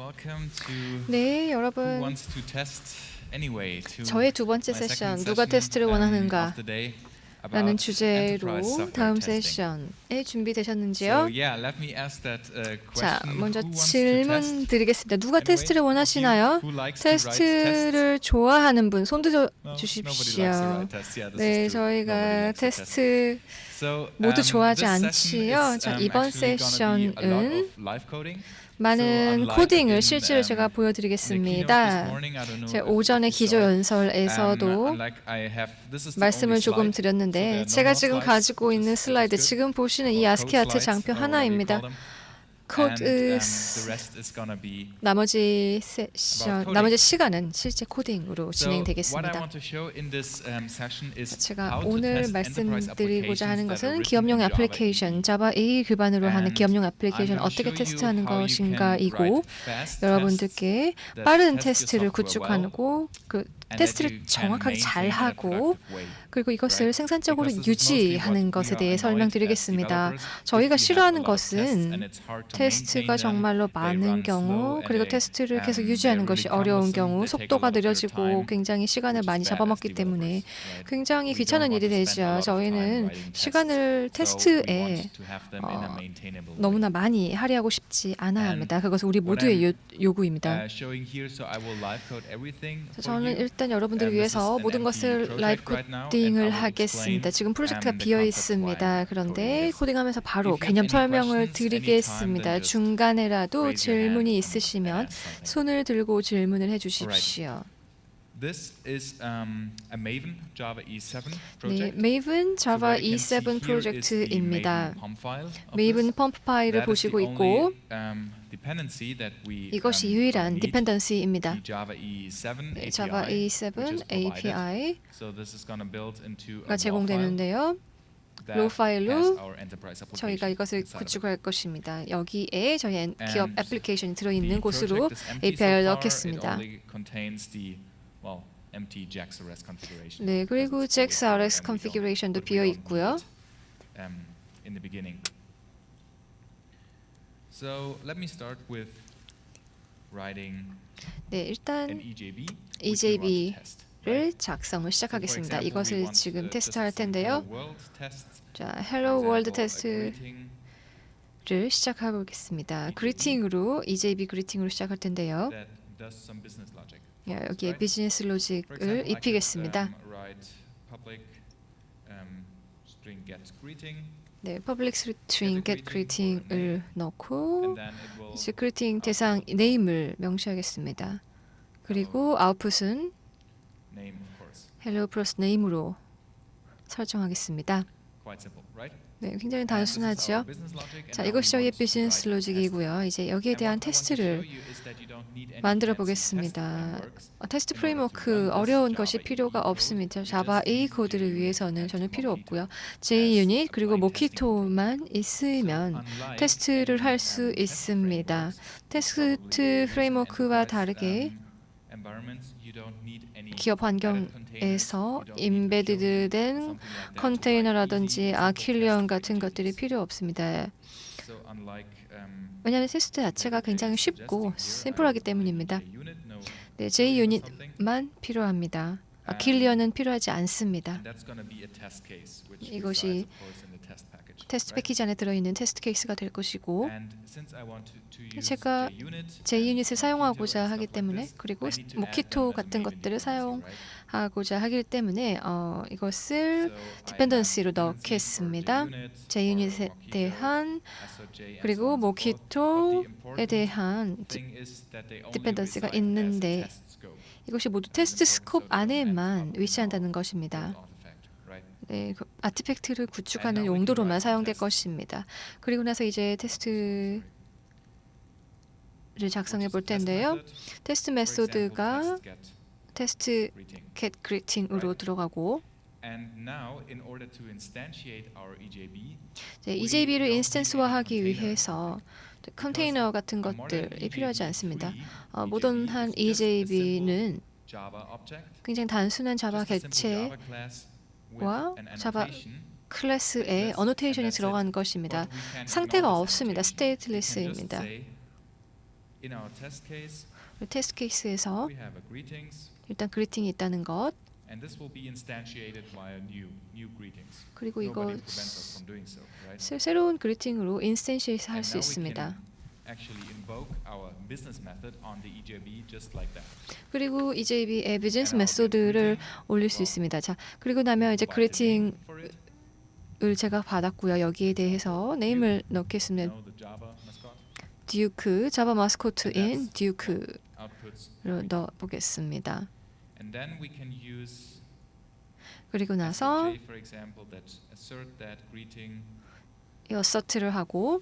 welcome to 네, Who 여러분. Wants to Test Anyway. To 저의 두 번째 my 세션, second 누가 session 테스트를 원하는가? of the day 라는 about 주제로 enterprise software 다음 testing. 세션에 So 준비되셨는지요? yeah, let me ask that 자, question. 먼저 Who wants to 질문 test? 드리겠습니다. 누가 Anyway, 테스트를 of you 원하시나요? who likes to write tests? 테스트를 좋아하는 분 손 들어 No, nobody likes to 주십시오. write tests. Yeah, this 네, is true. Nobody 저희가 likes to test. 테스트 So 모두 좋아하지 this session 않지요. is 자, 이번 actually gonna be a lot 세션은 of live coding. 많은 unlike 코딩을 in, 실제로 제가 in the keynote this 보여드리겠습니다. morning, I don't know 제 if 오전에 you 기조 saw it. 연설에서도 Unlike I have, this is the 말씀을 only 조금 slide. So there 드렸는데 are no 제가 more 지금 slides, 가지고 which 있는 is 슬라이드, good. 지금 보시는 이 Or 아스키 code 아트 slides, 장표 or whatever you 하나입니다. call them. 코드 the rest is gonna be 나머지 about 세션, coding. 나머지 시간은 실제 코딩으로 So what I 진행되겠습니다. want to show in this session is 제가 how to 오늘 test enterprise 말씀드리고자 하는 applications that are 것은 written 기업용 in Java 애플리케이션, EE. 자바 EE 기반으로 하는 And 기업용 I'm 애플리케이션 gonna 어떻게 show you 테스트하는 how you can 것인가이고 write fast 여러분들께 tests that 빠른 test your 테스트를 software well, 구축하고 그 and that 테스트를 you can 정확하게 잘 maintain in a 하고 productive way. 그리고 이것을 Right? 생산적으로 Because this is mostly 유지하는 what 것에 we 대해 are annoyed as 설명드리겠습니다. developers. 저희가 If we have a 싫어하는 lot of tests and 것은 it's hard to 테스트가 maintain them, 정말로 they 많은 run 경우 slow and 그리고 they, 테스트를 계속 they're 유지하는 really 것이 어려운 cumbersome. 경우 They take a 속도가 lot of your 느려지고 time, 굉장히 시간을 which is 많이 bad as 잡아먹기 때문에 developers, right? 굉장히 We don't 귀찮은 want 일이 to spend a 되죠. lot of time 저희는 writing tests. 시간을 So we 테스트에 want to have them in a maintainable way. 너무나 많이 할애하고 싶지 않아야 And 합니다. 그것은 우리 what 모두의 I'm 요구입니다. showing here, so I will live code everything for 저는 you. 일단 여러분들을 This is 위해서 an 모든 empty 것을 project 라이브 right now, and I 코딩을 will 하겠습니다. explain 지금 프로젝트가 the 비어 concept why 있습니다. I'm 그런데 coding this. 코딩하면서 바로 If you have 개념 any 설명을 questions anytime, 드리겠습니다. then just 중간에라도 raise your hand 질문이 and 있으시면 ask something. 손을 들고 질문을 해주십시오. This is a Maven Java E7 네, project. 메이븐 So 자바 what you can see E7 here is the 프로젝트입니다. Maven POM file of 메이븐 this. 펌프 파일을 That is 보시고 the 있고 only, dependency that we 이것이 gonna 유일한 need. 디펜던시입니다. The Java E7 네, API, 자바 which E7 is provided. API가 So this is gonna build into a WAR file 제공되는데요. that 로 has 파일로 our enterprise 저희가 application 이것을 inside of it. 구축할 것입니다. 여기에 저희 기업 And 애플리케이션이 The 들어있는 곳으로 project is empty so API를 far. 넣겠습니다. It only contains the empty JAX-RS configuration. 네, 그리고 Because it's always JAX-RS there and we don't- configuration도 but we don't 비어 있고요. need it, in the beginning. So let me start with writing 네, an 일단 EJB, which we want to test. 를 작성을 So for 시작하겠습니다. example, we 이것을 want 지금 just 테스트할 some 텐데요. hello world tests. 자, For Hello World example, a 테스트를 greeting 시작해보겠습니다. 그리팅으로 EJB 그리팅으로 시작할 텐데요. that does some business logic. 야, for us, 여기에 right? 비즈니스 For 로직을 example, I could, 입히겠습니다. write public string get greeting, 네, public string get greeting을 넣고 and then it will 이제 그리팅 대상 네임을 명시하겠습니다. 그리고 아웃풋은 name, of course. hello 플러스 네임으로 설정하겠습니다. Quite simple, right? 네, 굉장히 And this is our 단순하죠. business logic, and 자, now 이것이 we 저희의 want to 비즈니스 write tests. 로직이고요. 이제 여기에 And 대한 what I want to 테스트를 show you is that you don't need any 만들어 fancy test 보겠습니다. frameworks 테스트 in order to 프레임워크 run this 어려운 Java 것이 EE 필요가 code. 없습니다. You 자바 just A need 코드를 JUnit 위해서는 and 전혀 필요 Mockito 없고요. as JUnit 그리고 applied testing controls. 모키토만 So 있으면 unlike 테스트를 any, 할 수 test 있습니다. frameworks, 테스트 probably 프레임워크와 enterprise, 다르게 environments, you don't need any 기업 embedded containers, 환경에서 you don't need to show 임베디드된 something like that to write 컨테이너라든지 easy, simple 아킬리언 test 같은 것들이 frameworks. 필요 없습니다. So unlike 왜냐하면 테스트 자체가 굉장히 쉽고 심플하기 때문입니다. 네, JUnit만 필요합니다. 아킬리언은 필요하지 않습니다. 이것이 테스트 패키지 안에 들어있는 테스트 케이스가 될 것이고 제가 JUnit을 사용하고자 하기 때문에 그리고 모키토 같은 것들을 사용하고자 하기 때문에 이것을 디펜던시로 넣겠습니다. JUnit에 대한 그리고 모키토에 대한 디펜던시가 있는데 이것이 모두 테스트 스콥 안에만 위치한다는 것입니다. 네, 그 아티팩트를 구축하는 용도로만 사용될 것입니다. 그리고 나서 이제 테스트를 작성해 볼 텐데요. 테스트 메소드가 테스트 get greeting으로 들어가고 EJB를 인스턴스화하기 위해서 컨테이너 같은 것들이 필요하지 않습니다. 모던한 EJB는 굉장히 단순한 자바 객체와 자바 클래스에 어노테이션이 들어간 것입니다. 상태가 없습니다. 스테이트리스입니다. In our test case, 테스트 케이스에서 we have a greetings, 일단 그리팅이 있다는 것, and this will be instantiated via new greetings. 그리고 Nobody 이거 prevents us from doing so, right? 새로운 그리팅으로 인스텐시에이트 할 And 수 now we 있습니다. can actually invoke our business method on the EJB just like that. 그리고 EJB의 비즈니스 And our 메소드를 greeting, 올릴 수 well, 있습니다. 자, 그리고 나면 이제 provide the name 그리팅을 for it. 제가 받았고요. 여기에 대해서 네임을 넣겠습니다. You know, the Java mascot 듀크, 자바 마스코트인 And that's- 듀크로 outputs. 넣어 보겠습니다. And then we can use 그리고 나서 SOJ, for example, that assert that greeting 이 어서트를 하고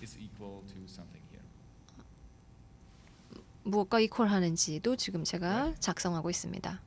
is equal to something here. 무엇과 이퀄하는지도 지금 제가 작성하고 있습니다.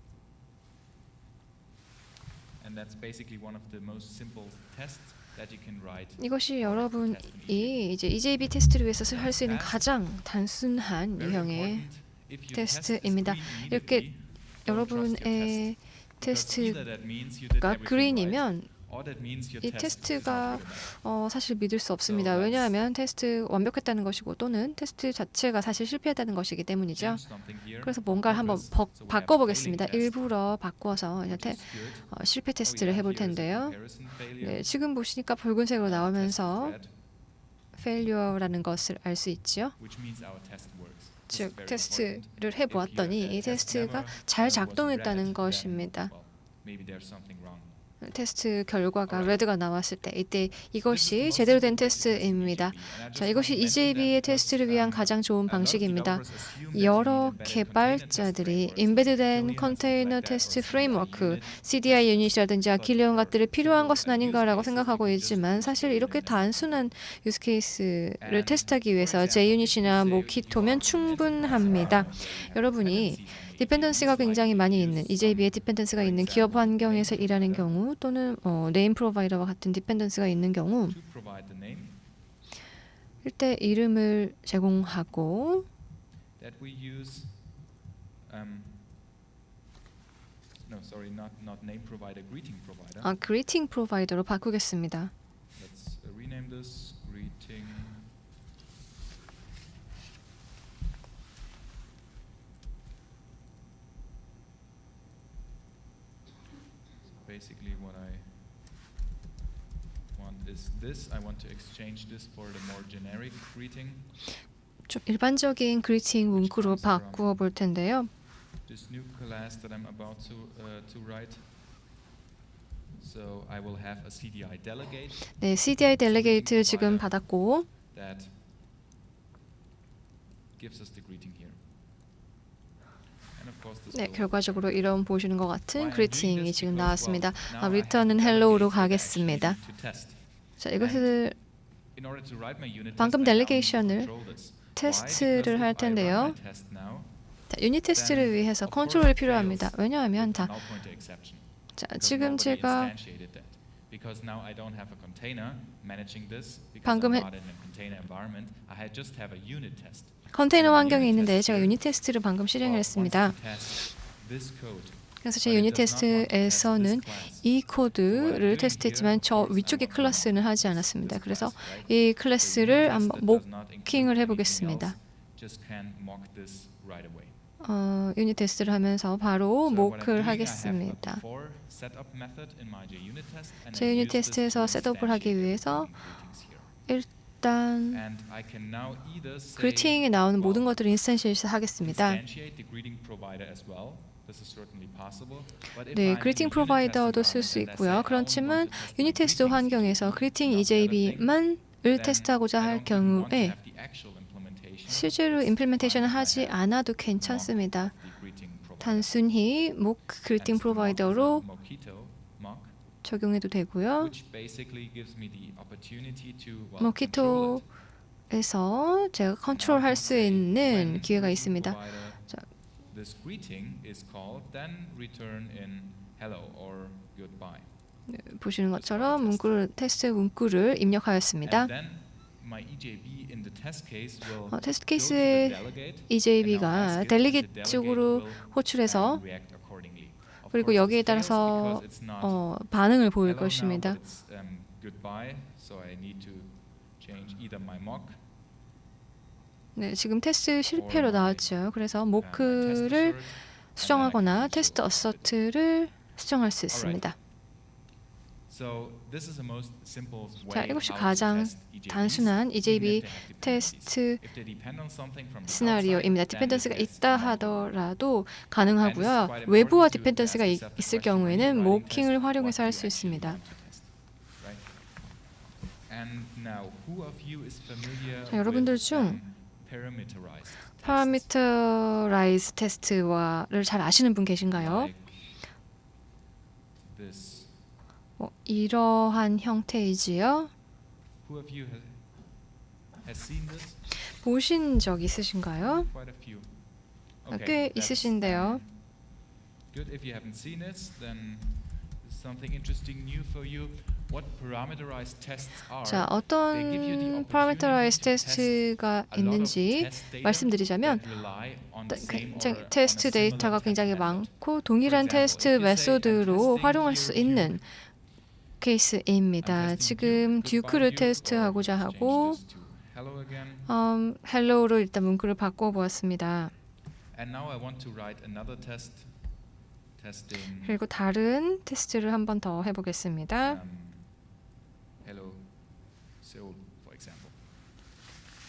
And that's basically one of the most simple tests that you can write. 이것이 for a test in EJB. 여러분이 이제 EJB 테스트를 위해서 할 수 있는 가장 단순한 Very 유형의 important, if you test the 테스트입니다. screen 이렇게 immediately, don't trust your test. 여러분의 Because either that means you did 테스트가 everything right, 그린이면 or that means your 이 test is not 테스트가 good enough. 사실 믿을 수 없습니다. So that's- 왜냐하면 테스트 완벽했다는 것이고 또는 테스트 자체가 사실 실패했다는 것이기 때문이죠. Change something here 그래서 on 뭔가를 한번 purpose. So we have a 바꿔보겠습니다. failing test, 일부러 바꿔서 이제 which is good. 실패 What we 테스트를 have 해볼 here is a 텐데요. comparison failure. 네, 지금 보시니까 붉은색으로 나오면서 Test red, failure라는 것을 알 수 있죠. which means our test works. This is 즉 very important. 테스트를 해보았더니 이 테스트가 잘 작동했다는 것입니다. Well, maybe there's something wrong. 테스트 결과가 레드가 나왔을 때 이때 이것이 제대로 된 테스트입니다. 자, 이것이 EJB의 테스트를 위한 가장 좋은 방식입니다. 여러 개발자들이 임베드된 컨테이너 테스트 프레임워크, CDI 유닛이라든지 아킬리온 것들이 필요한 것은 아닌가라고 생각하고 있지만 사실 이렇게 단순한 유스 케이스를 테스트하기 위해서 JUnit이나 모키토면 충분합니다. 여러분이 디펜던시가 굉장히 많이 있는 EJB에 디펜던시가 있는 기업 환경에서 일하는 경우 또는 네임 프로바이더와 같은 디펜던시가 있는 경우 To provide the name 일대 이름을 제공하고 that we use. No, sorry, not name provider, greeting provider. greeting 프로바이더로 바꾸겠습니다. Let's rename this greeting. Basically, what I want is this. I want to exchange this for the more generic greeting. 좀 일반적인 그리팅 문구로 바꾸어 볼 텐데요. This new class that I'm about to write. So I will have a CDI delegate 네, CDI 델레게이트 지금 받았고 that gives us the greeting here. And of course this 네, will 결과적으로 이런 보시는 것 같은 Why I'm doing 그리팅이 this 지금 because, 나왔습니다. well, now I have return은 delegates hello로 that I actually 가겠습니다. need to test. 자, 이것을 In order to write my unit 방금 test, I now need to 델레게이션을 control this. 테스트를 할 Why? Because if I run 텐데요. my test now, 자, 유닛 테스트를 then 위해서 of course 컨트롤이 it 필요합니다. fails 왜냐하면 with a 다 null pointer exception. 자, Because 지금 nobody 제가 instantiated that. Because now I don't have a container managing this because 방금 I'm not in a container environment. just have a unit test. 컨테이너 And 환경에 unit 있는데 test 제가 here, 유닛 테스트를 방금 실행을 well, 했습니다. wants to test this code, 그래서 제 but it 유닛 does not want to test 테스트에서는 this class. 이 So what I'm 코드를 doing 테스트했지만 here, 저 of course, I 위쪽의 want to 클래스는 하지 mock 않았습니다. this 그래서 class, right? 이 So unit 클래스를 test 한번 that does not include 모킹을 anything 해보겠습니다. else, just can mock this right away. 유닛 테스트를 하면서 바로 So what I'm 모크를 doing, I have a 하겠습니다. before setup method in my JUnit test, and 제 I 유닛 use this 테스트에서 to 셋업을 하기 instantiate 위해서 everything greetings here. 일단 And I can now either say, 그리팅에 나오는 모든 well, 것들을 인스턴시에이트 하겠습니다. instantiate the greeting provider as well. This is certainly possible. But if 네, I'm in 그리팅 a unit test 프로바이더도 쓸 수 environment and I say, 있고요. I only 그렇지만 want to test my 유닛 테스트 greetings 환경에서 to 그리팅 not the other thing, EJB만을 then 테스트하고자 I 할 don't even want to 경우에 have the actual implementation. 실제로 It's 임플리멘테이션을 fine if I 하지 have 않아도 mock 괜찮습니다. of the greeting provider. 단순히 모크 그리팅 And so mock is a 프로바이더로 Mockito mock, 적용해도 되고요. which basically gives me the opportunity to control it. 모키토에서 제가 컨트롤할 수 있는 기회가 있습니다. 자. This greeting is called, then return in hello or goodbye. 보시는 것처럼 문구를 테스트 문구를 입력하였습니다. And then my EJB in the test case will 테스트 go to the 케이스의 delegate EJB가 and now ask it, 델리게이트 and the delegate 쪽으로 will, 호출해서 react accordingly. Of 그리고 course, 여기에 it fails 따라서 because it's not 반응을 보일 hello now, 것입니다. but it's, goodbye, so I need to change either my mock 네, 지금 테스트 실패로 or my, 나왔죠. 그래서 my test 모크를 assert, and then I can 수정하거나 also 테스트 edit it. 어서트를 수정할 수 있습니다. So this is the most simple 자, way 이것이 how to 가장 test EJBs, 단순한 even EJB if they have dependencies. 테스트 If they depend on something from the 시나리오입니다. outside, then it 디펜던스가 is 있다 not good. 하더라도 And this is 가능하고요. quite 외부와 important to 디펜던스가 ask yourself the 있을 question when 경우에는 you're writing 모킹을 tests, 활용해서 what 할 do 수 you actually 있습니다. want to test, right? And now, who of you is familiar 자, 여러분들 with 중 parameterized tests? 파라미터라이즈 테스트와를 잘 아시는 분 계신가요? Like this. 이러한 형태이지요. Who of you has seen this? 보신 적 있으신가요? Quite a few. 꽤 that's, 있으신데요. Good. If you haven't seen it, then something interesting new for you. What parameterized tests are? 자, They give you the 어떤 opportunity 파라미터라이즈 to test 테스트가 a lot of 있는지 test data 말씀드리자면 that rely on the same or on a 테스트 similar 데이터가 굉장히 test method. 많고 동일한 For example, 테스트 if you say, I'm 메소드로 testing 활용할 수 here 있는 I'm 케이스입니다. testing 지금 Duke, 듀크를 goodbye Duke, or 테스트하고자 change 하고 this to hello again. 헬로우를 일단 문구를 바꿔보았습니다. And now I want to write another test. Testing 그리고 다른 테스트를 한 번 더 해보겠습니다. hello Seoul, for example.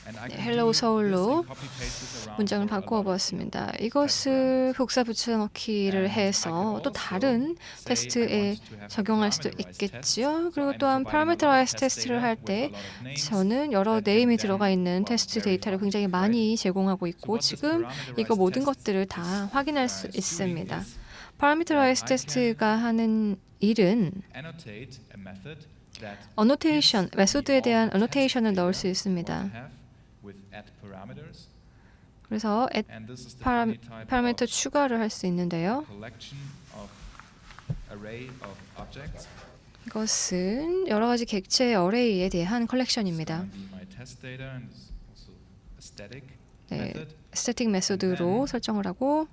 And I 네, can hello do this Seoul로 and copy paste this around 문장을 for a lot 바꾸어 of 보았습니다. test 이것을 parameters. 복사 붙여넣기를 And I 해서 can 또 also 다른 say I 테스트에 want to have a 적용할 수도 parameterized test. 있겠지요. So 그리고 I'm 또한 providing a lot of parameterized test 테스트를 data 할 with 때 a lot of names 저는 여러 that can 네임이 then, 들어가 있는 well, 테스트 데이터를 verify, 굉장히 right? 많이 제공하고 So 있고 what this 지금 parameterized 이거 모든 test 것들을 is, 다 확인할 수 is doing 있습니다. is parameterized that I 테스트가 하는 일은 annotate a method that 어노테이션, gives 메소드에 me all 대한 the test 어노테이션을 넣을 수 data 있습니다. what I have with add parameters. 그래서 And this is the 파라, funny type 파라미터 of 추가를 할 수 있는데요. collection of array of objects. 이것은 여러 가지 객체 어레이에 대한 It's 컬렉션입니다. gonna be my test data and it's also a static 네, method. 스태틱 메소드로 설정을 하고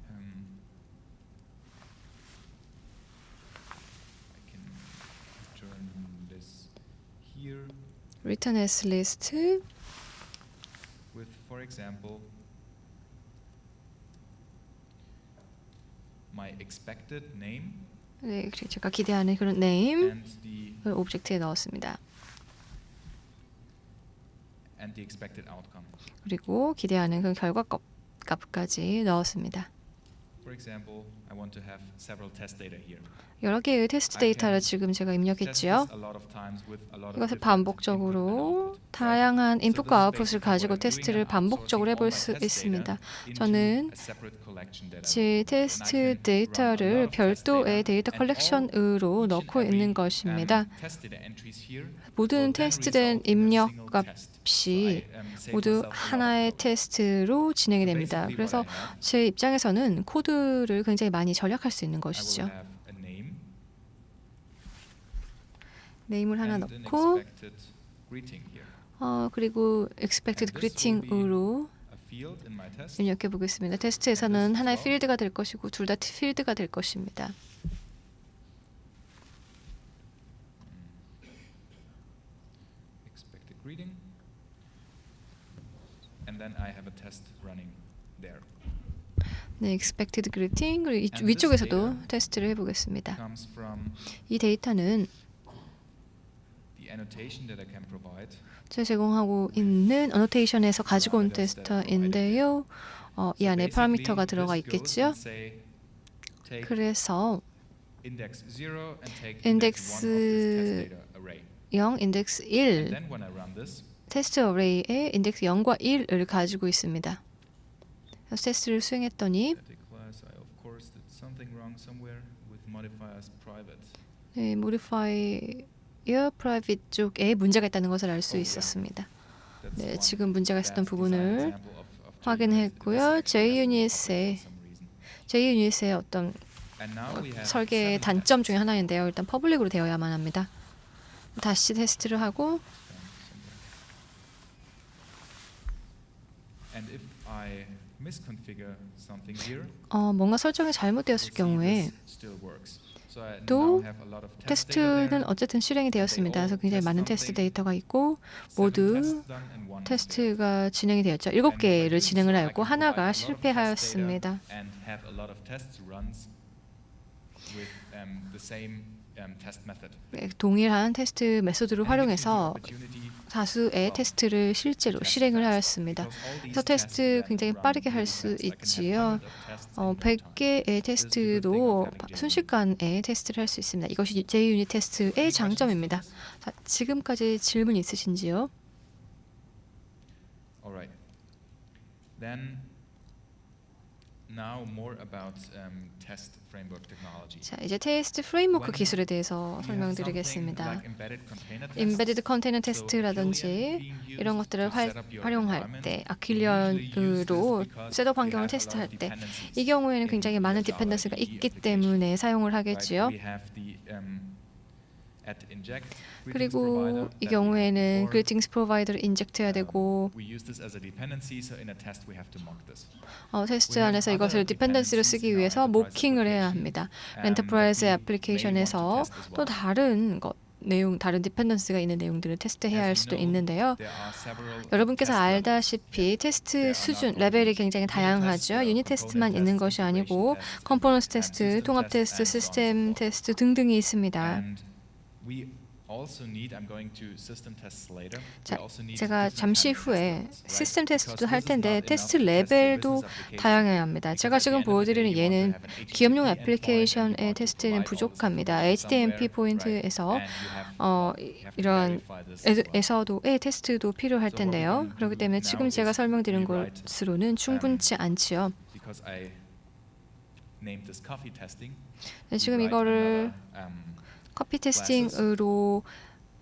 I can turn this here return as list with, for example, my expected name 네, 제가 기대하는 그런 네임을 and the 오브젝트에 넣었습니다. expected outcome. 그리고 기대하는 그 결과값까지 넣었습니다. For example, I want to have several test data here. 여러 개의 테스트 데이터를 지금 제가 입력했지요. 이것을 반복적으로 다양한 인풋과 아웃풋을 가지고 테스트를 반복적으로 해볼 수 있습니다. 저는 제 테스트 데이터를 별도의 데이터 컬렉션으로 넣고 있는 것입니다. 모든 테스트된 입력 값이 모두 하나의 테스트로 진행이 됩니다. 그래서 제 입장에서는 코드를 굉장히 많이 절약할 수 있는 것이죠. 네임을 하나 넣고 그리고 expected greeting으로 입력해 보겠습니다. 테스트에서는 하나의 필드가 될 것이고 둘 다 필드가 될 것입니다. expected greeting, and then I have a test running there. 네, expected greeting 그리고 위쪽에서도 테스트를 해보겠습니다. Comes from 이 데이터는 the annotation that I can provide. 제가 제공하고 있는 어노테이션에서 가지고 온 테스터인데요. 이 안에 파라미터가 들어가 있겠지요. 그래서 index 0 and take 인덱스 index 1 of this test data array. 0, 인덱스 And 1 then when I run this, 테스트 어레이에 인덱스 0과 1을 가지고 있습니다. 그래서 테스트를 수행했더니 static class, I of course did something wrong somewhere with modifiers private. 네, modifier private 쪽에 문제가 있다는 것을 알 수 있었습니다. That's 네, one 지금 문제가 bad 있었던 design 부분을 example of 확인했고요. JUnit의 어떤 And now we have 설계의 7 단점 tests. 중에 하나인데요. 일단 퍼블릭으로 되어야만 합니다. 다시 테스트를 하고 And if I misconfigure something here, 뭔가 설정이 잘못되었을 you'll see 경우에 this still works. So I 또 now have a lot of test data 테스트는 there. 어쨌든 실행이 되었습니다. 그래서 굉장히 많은 테스트 데이터가 있고 모두 테스트가 진행이 되었죠. 7개를 진행을 하였고 하나가 실패하였습니다. And have a lot of tests runs with the same test method. 네, 동일한 테스트 메소드를 And it gives you 활용해서 opportunity 다수의 테스트를 실제로 실행을 하였습니다. 그래서 테스트 굉장히 빠르게 할 수 있지요. 100개의 테스트도 순식간에 테스트를 할 수 있습니다. 이것이 JUnit 테스트의 장점입니다. 자, 지금까지 질문 있으신지요? Alright. Then now more about test framework technology. 자, 이제 테스트 프레임워크 기술에 대해서 설명드리겠습니다. 임베디드 컨테이너 테스트라든지 이런 것들을 활용할 때 아킬리언으로 셋업 환경을 테스트할 때 이 경우에는 굉장히 많은 디펜던스가 있기 때문에 사용을 하겠지요. 그리고 이 경우에는 greetings provider를 인젝트해야 되고 테스트 안에서 이것을 디펜던시를 쓰기 위해서 모킹을 해야 합니다. 엔터프라이즈 애플리케이션에서 또 다른 디펜던스가 있는 내용들을 테스트해야 할 수도 있는데요. 여러분께서 알다시피 테스트 수준, 레벨이 굉장히 다양하죠. 유닛 테스트만 있는 것이 아니고 컴포넌트 테스트, 통합 테스트, 시스템 테스트 등등이 있습니다. 자, 제가 잠시 후에 시스템 테스트도 할 텐데 테스트 레벨도 다양해야 합니다. 제가 지금 보여드리는 얘는 기업용 애플리케이션의 테스트는 부족합니다. HTMP 포인트에서 이런 에서도의 테스트도 필요할 텐데요. 그렇기 때문에 지금 제가 설명드린 것으로는 충분치 않지요. 네, 지금 이거를 커피 테스팅으로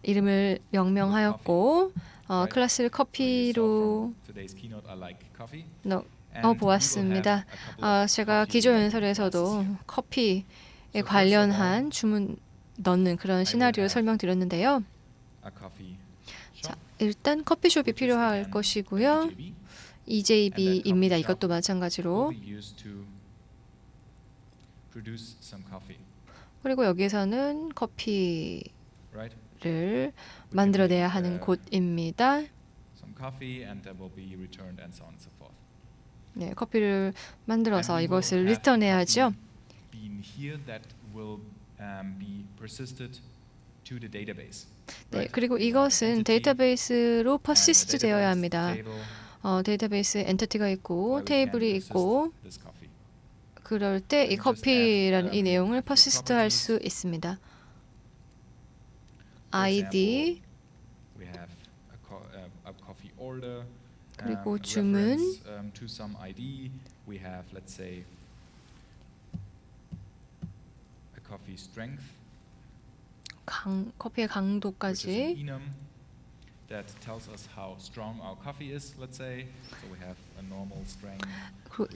이름을 명명하였고 클래스를 커피로 보았습니다. 제가 기조 연설에서도 커피에 관련한 주문 넣는 그런 시나리오를 설명드렸는데요. 자, 일단 커피숍이 필요할 것이고요. EJB입니다. 이것도 마찬가지로. 그리고 여기에서는 커피를 만들어내야 하는 곳입니다. 네, 커피를 만들어서 이것을 리턴해야죠. 네, 그리고 이것은 데이터베이스로 퍼시스트 되어야 합니다. 데이터베이스에 엔티티가 있고 테이블이 있고 그럴 때 이 커피라는 이 내용을 퍼시스트 할 수 있습니다. ID 그리고 주문 커피의 강도까지 그리고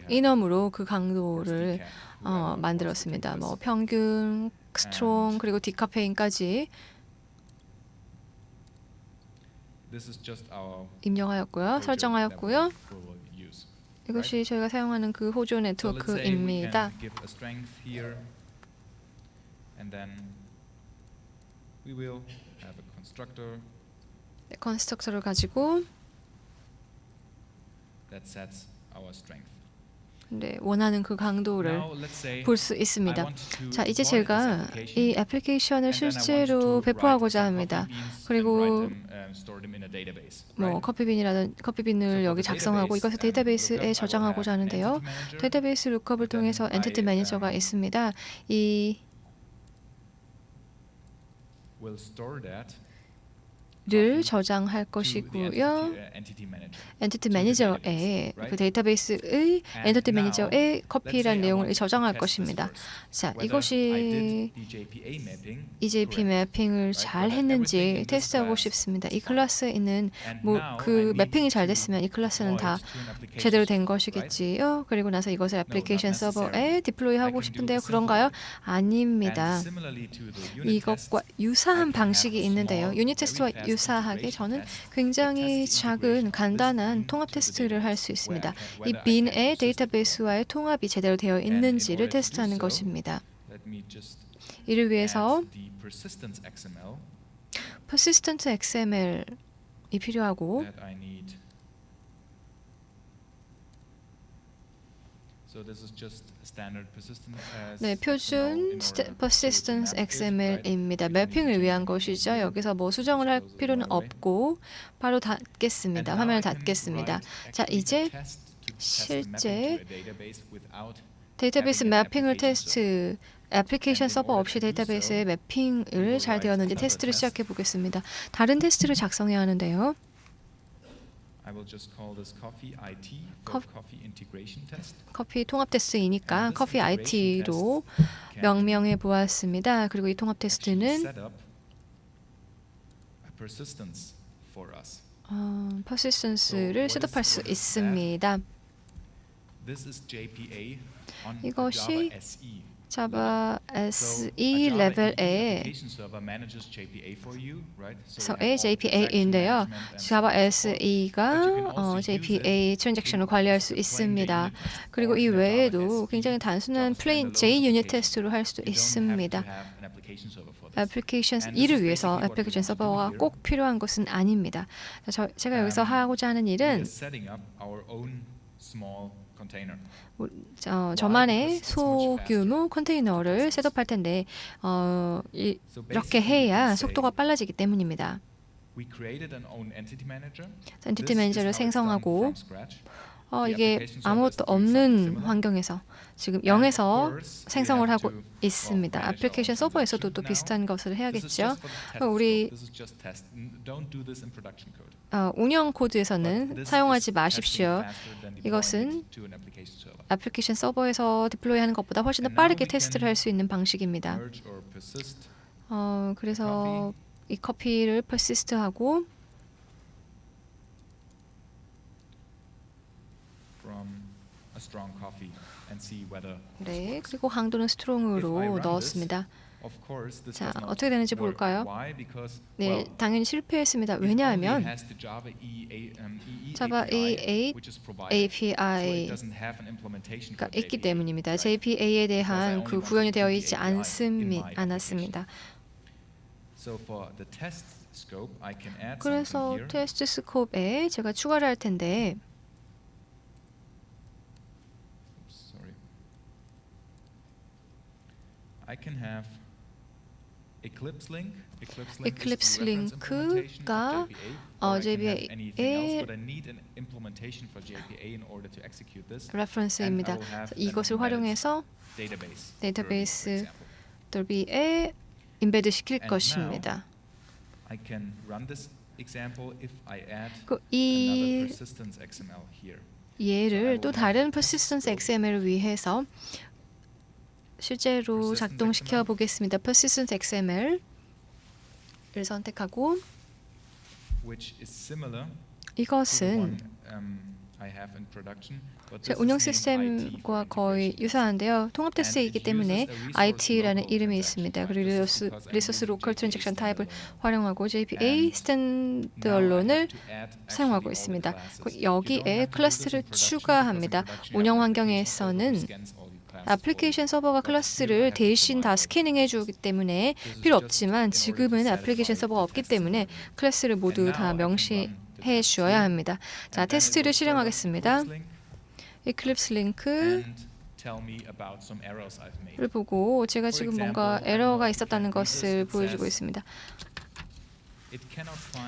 이넘으로 그 강도를 만들었습니다. 뭐 평균, 스트롱 그리고 디카페인까지 입력하였고요, 설정하였고요. 이것이 저희가 사용하는 그 호조 네트워크입니다. 네, 컨스트럭터를 가지고 네, 원하는 그 강도를 볼 수 있습니다. 자, 이제 제가 이 애플리케이션을 실제로 배포하고자 합니다. 그리고 뭐 커피빈을 여기 작성하고 이것을 데이터베이스에 저장하고자 하는데요. 데이터베이스 룩업을 통해서 엔티티 매니저가 있습니다. 를 저장할 것이고요. 엔티티 매니저에 그 데이터베이스의 엔티티 매니저에 커피라는 내용을 저장할 것입니다. 자, 이것이 EJP 매핑을 잘 했는지 테스트하고 싶습니다. 이 클래스에 있는 그 매핑이 잘 됐으면 이 클래스는 다 제대로 된 것이겠지요. 그리고 나서 이것을 애플리케이션 서버에 디플로이 하고 싶은데요. 그런가요? 아닙니다. 이것과 유사한 방식이 있는데요. 유닛 테스트와 유사하게 저는 굉장히 작은 간단한 통합 테스트를 할 수 있습니다. 이 빈의 데이터베이스와의 통합이 제대로 되어 있는지를 테스트하는 것입니다. 이를 위해서 persistent XML이 필요하고 네, 표준 persistence XML입니다. 매핑을 위한 것이죠. 여기서 뭐 수정을 할 필요는 없고 바로 닫겠습니다. 화면을 닫겠습니다. 자, 이제 실제 데이터베이스 매핑을 테스트 애플리케이션 서버 없이 데이터베이스의 매핑을 잘 되었는지 테스트를 시작해 보겠습니다. 다른 테스트를 작성해야 하는데요. 커피 통합 테스트이니까 커피 IT로 명명해 보았습니다. 그리고 이 통합 테스트는 persistence를 셋업할 수 있습니다. 이것이 자바 SE 레벨의 JPA인데요. 자바 SE가 JPA 트랜잭션을 관리할 수 있습니다. 그리고 이 외에도 굉장히 단순한 플레인 JUnit 테스트로 할 수도 있습니다. 애플리케이션 이를 위해서 애플리케이션 서버가 꼭 필요한 것은 아닙니다. 제가 여기서 하고자 하는 일은 저만의 소규모 컨테이너를 셋업할 텐데 이렇게 해야 속도가 빨라지기 때문입니다. 엔티티 매니저를 생성하고 이게 아무것도 없는 환경에서 지금 0에서 생성을 하고 있습니다. 애플리케이션 서버에서도 또 비슷한 것을 해야겠죠. 우리 운영 코드에서는 사용하지 마십시오. 이것은 애플리케이션 서버에서 디플로이하는 것보다 훨씬 더 빠르게 테스트를 할 수 있는 방식입니다. 그래서 이 커피를 persist하고 네, 그리고 강도는 스트롱으로 넣었습니다. 자, 어떻게 되는지 볼까요? 네, 당연히 실패했습니다. 왜냐하면 Java EE API가 있기 때문입니다. JPA에 대한 그 구현이 되어 있지 않았습니다. 그래서 테스트 스코프에 제가 추가를 할 텐데 Eclipse 링크가 JPA의 레퍼런스입니다. 이것을 활용해서 데이터베이스 더비에 인베드 시킬 것입니다. 이 예를 또 다른 persistence XML을 위해서 실제로 작동시켜 보겠습니다. persistence XML을 선택하고 이것은 제 운영 시스템과 거의 유사한데요. 통합 테스트이기 때문에 IT라는 이름이 있습니다. 그리고 리소스 로컬 트랜잭션 타입을 활용하고 JPA 스탠드얼론을 사용하고 있습니다. 여기에 클래스를 추가합니다. 운영 환경에서는 애플리케이션 서버가 클래스를 대신 다 스캐닝해 주기 때문에 필요 없지만 지금은 애플리케이션 서버가 없기 때문에 클래스를 모두 다 명시해 주어야 합니다. 자, 테스트를 실행하겠습니다. Eclipse 링크를 보고 제가 지금 뭔가 에러가 있었다는 것을 보여주고 있습니다.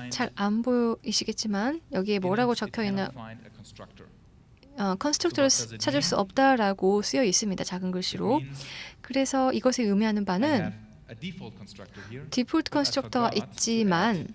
잘 안 보이시겠지만 여기에 뭐라고 적혀 있나 컨스트럭터를 찾을 수 없다라고 쓰여 있습니다. 작은 글씨로. 그래서 이것이 의미하는 바는 디폴트 컨스트럭터가 있지만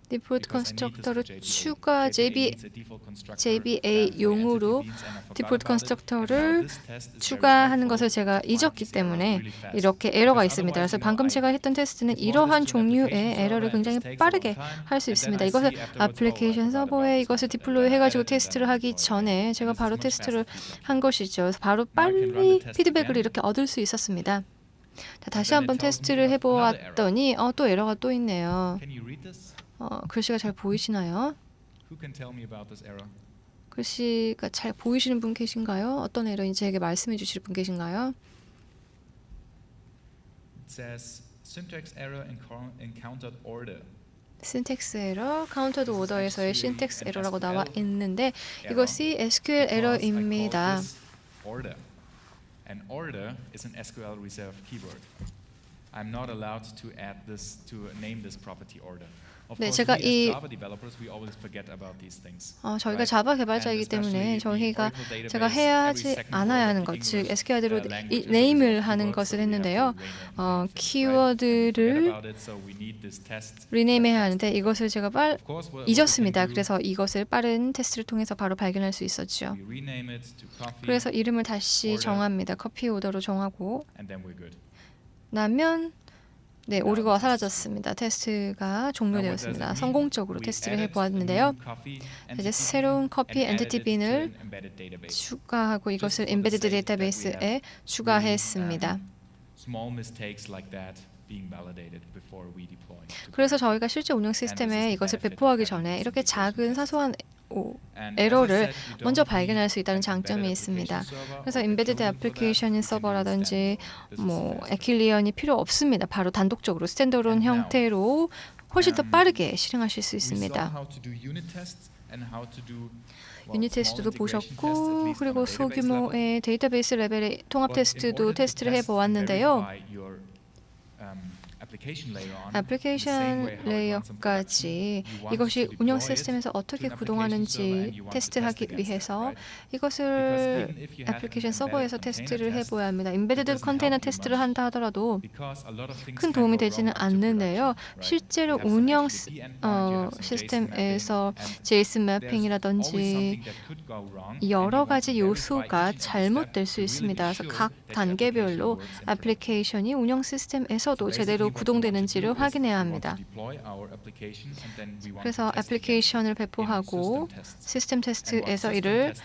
디폴트 because I need this for 컨스트럭터를 JVA. 추가 JVA needs a default constructor, JVA용으로 for entity beans, and I forgot 디폴트 about it. And 컨스트럭터를 now this test is very 추가하는 helpful 것을 제가 to find 잊었기 these errors 때문에 really fast. 이렇게 에러가 Because 있습니다. 그래서 otherwise, 방금 제가 했던 테스트는 if you 이러한 want this to an 종류의 application 에러를 server, 굉장히 this takes a long 빠르게 time, 할 수 and then 있습니다. I 이것을 see afterwards, oh, I 애플리케이션 forgot about 서버에 this 이것을 one, and 디플로이 then I 해가지고 add it, and 테스트를 then I 하기 deploy it 전에 again. 제가 And this 바로 is much 테스트를 faster feedback. 한 것이죠. 그래서 바로 Now I can run the 빨리 test 피드백을 again. 이렇게 얻을 수 있었습니다. 자, 다시 then it 한번 tells me 테스트를 of another error. 해보았더니 또 에러가 또 있네요. Can you read this? 글씨가 잘 보이시나요? Who can tell me about this error? 글씨가 잘 보이시는 분 계신가요? 어떤 에러인지 제게 말씀해 주실 분 계신가요? It says syntax error encountered order. 신텍스 에러, 카운터드 오더에서의 신텍스 에러라고 나와 있는데 error 이것이 SQL because I called 에러입니다. this order. And order is an SQL reserved keyword. I'm not allowed to add this to name this property order. Of 네, course, 제가 we as 이 Java developers we always forget about these things. 저희가 right? 자바 And 개발자이기 때문에 especially the 저희가 Oracle database, 제가 해야 every 하지 second 않아야 word 하는 of 것, the 즉 English SQL대로 language is a 네임을 reserved 하는 keyword, 것을 so we have to 했는데요. rename things, right? And we forget 키워드를 about it, so we need this test 리네임해야 that 하는데 fast. 이것을 제가 Of course, what we can 잊었습니다. do, 그래서 이것을 빠른 테스트를 통해서 바로 발견할 수 있었죠. we rename it to coffee, 그래서 이름을 다시 order. 정합니다. 커피 오더로 정하고 and then we're good. 나면 네, 오류가 사라졌습니다. 테스트가 Now 종료되었습니다. what does it mean? 성공적으로 We 테스트를 added a 해보았는데요. new coffee 이제 entity 새로운 bin 커피 and 엔티티 added it to 빈을 an embedded database. 추가하고 이것을 for the 엠베디드 sake that we 데이터베이스에 have 추가했습니다. Small mistakes like that being validated before we deploy. to 그래서 production. 저희가 실제 운영 시스템에 이것을 배포하기 전에 이렇게 작은 사소한 And as I 에러를 said, you 먼저 don't 발견할 need 수 있다는 an 장점이 embedded 있습니다. application server 그래서 or 인베디드 Equilibrium for that. 애플리케이션 You can use 서버라든지 standalone. This is faster. 에킬리언이 필요 없습니다. 바로 단독적으로 스탠드얼론 And now, 형태로 훨씬 더 um, 빠르게 실행하실 수 We saw 있습니다. how to do unit tests and how to do 유닛 테스트도 보셨고 그리고 소규모의 데이터베이스 레벨의 통합 테스트도 테스트를 해보았는데요. 애플리케이션 레이어까지 이것이 운영 시스템에서 어떻게 구동하는지 테스트하기 위해서 이것을 애플리케이션 서버에서 테스트를 해봐야 합니다. 인베디드 컨테이너 테스트를 한다 하더라도 큰 도움이 되지는 않는데요. 실제로 운영 시스템에서 제이슨 매핑이라든지 여러 가지 요소가 잘못될 수 있습니다. 그래서 각 단계별로 애플리케이션이 운영 시스템에서도 제대로 구동되는지를 확인해야 합니다. 그래서 애플리케이션을 배포하고 시스템 테스트에서 이를